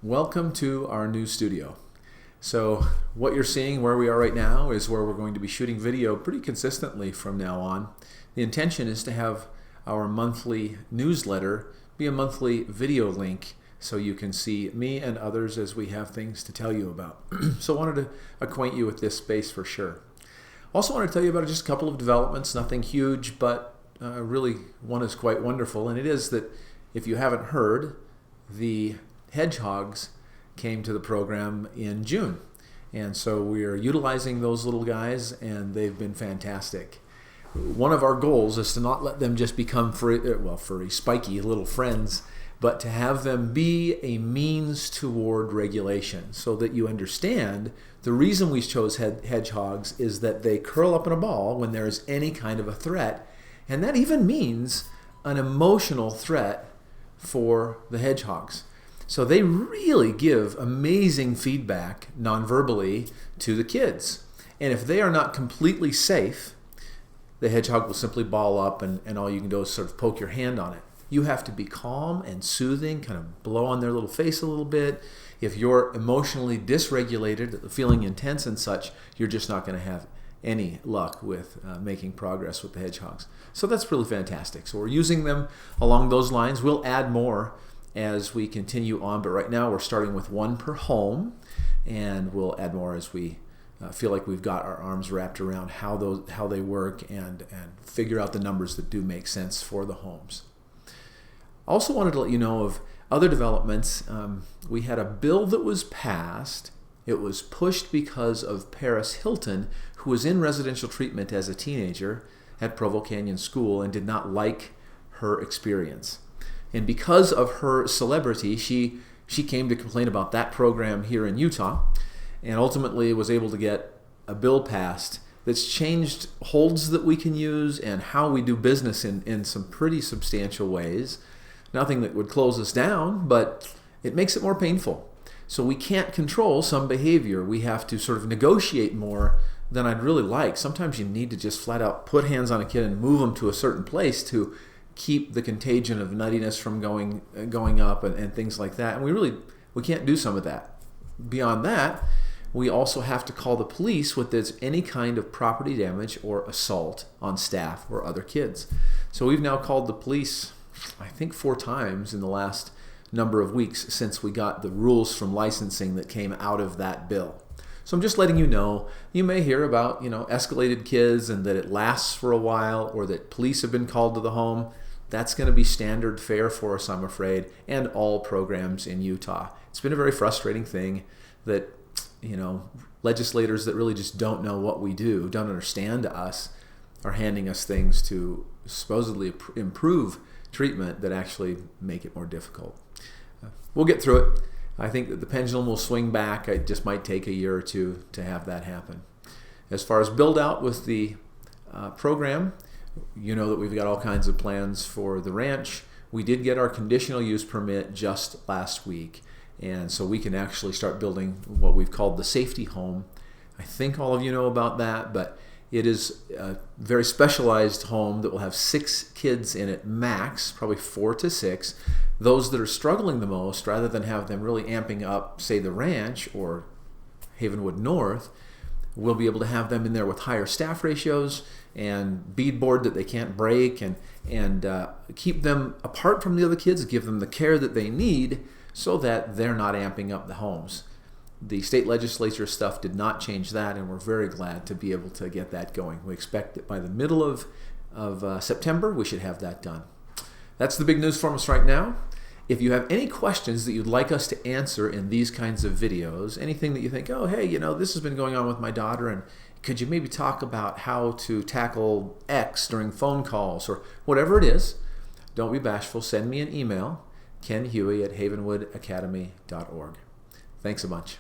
Welcome to our new studio. So what you're seeing where we are right now is where we're going to be shooting video pretty consistently from now on. The intention is to have our monthly newsletter be a monthly video link so you can see me and others as we have things to tell you about. So I wanted to acquaint you with this space for sure. Also want to tell you about just a couple of developments, nothing huge, but really one is quite wonderful, and it is that if you haven't heard, the Hedgehogs came to the program in June. And so we are utilizing those little guys, and they've been fantastic. One of our goals is to not let them just become furry, spiky little friends, but to have them be a means toward regulation so that you understand the reason we chose hedgehogs is that they curl up in a ball when there is any kind of a threat. And that even means an emotional threat for the hedgehogs. So they really give amazing feedback non-verbally to the kids. And if they are not completely safe, the hedgehog will simply ball up and all you can do is sort of poke your hand on it. You have to be calm and soothing, kind of blow on their little face a little bit. If you're emotionally dysregulated, feeling intense and such, you're just not going to have any luck with making progress with the hedgehogs. So that's really fantastic. So we're using them along those lines. We'll add more as we continue on, but right now we're starting with one per home, and we'll add more as we feel like we've got our arms wrapped around how they work and figure out the numbers that do make sense for the homes. Also wanted to let you know of other developments. We had a bill that was passed. It was pushed because of Paris Hilton, who was in residential treatment as a teenager at Provo Canyon School and did not like her experience. And because of her celebrity, she came to complain about that program here in Utah, and ultimately was able to get a bill passed that's changed holds that we can use and how we do business in some pretty substantial ways. Nothing that would close us down, but it makes it more painful. So we can't control some behavior. We have to sort of negotiate more than I'd really like. Sometimes you need to just flat out put hands on a kid and move them to a certain place to keep the contagion of nuttiness from going up and things like that. And we can't do some of that. Beyond that, we also have to call the police when there's any kind of property damage or assault on staff or other kids. So we've now called the police, I think 4 times in the last number of weeks since we got the rules from licensing that came out of that bill. So I'm just letting you know, you may hear about, escalated kids and that it lasts for a while, or that police have been called to the home. That's going to be standard fare for us, I'm afraid, and all programs in Utah. It's been a very frustrating thing that, legislators that really just don't know what we do, don't understand us, are handing us things to supposedly improve treatment that actually make it more difficult. We'll get through it. I think that the pendulum will swing back. It just might take a year or two to have that happen. As far as build out with the program, you know that we've got all kinds of plans for the ranch. We did get our conditional use permit just last week, and so we can actually start building what we've called the safety home. I think all of you know about that, but it is a very specialized home that will have 6 kids in it max, probably 4 to 6. Those that are struggling the most, rather than have them really amping up, say, the ranch or Havenwood North, we'll be able to have them in there with higher staff ratios and beadboard that they can't break, and keep them apart from the other kids, give them the care that they need so that they're not amping up the homes. The state legislature stuff did not change that, and we're very glad to be able to get that going. We expect that by the middle of September, we should have that done. That's the big news from us right now. If you have any questions that you'd like us to answer in these kinds of videos, anything that you think, oh, hey, this has been going on with my daughter, and could you maybe talk about how to tackle X during phone calls, or whatever it is, don't be bashful. Send me an email, kenhuey@havenwoodacademy.org. Thanks a bunch.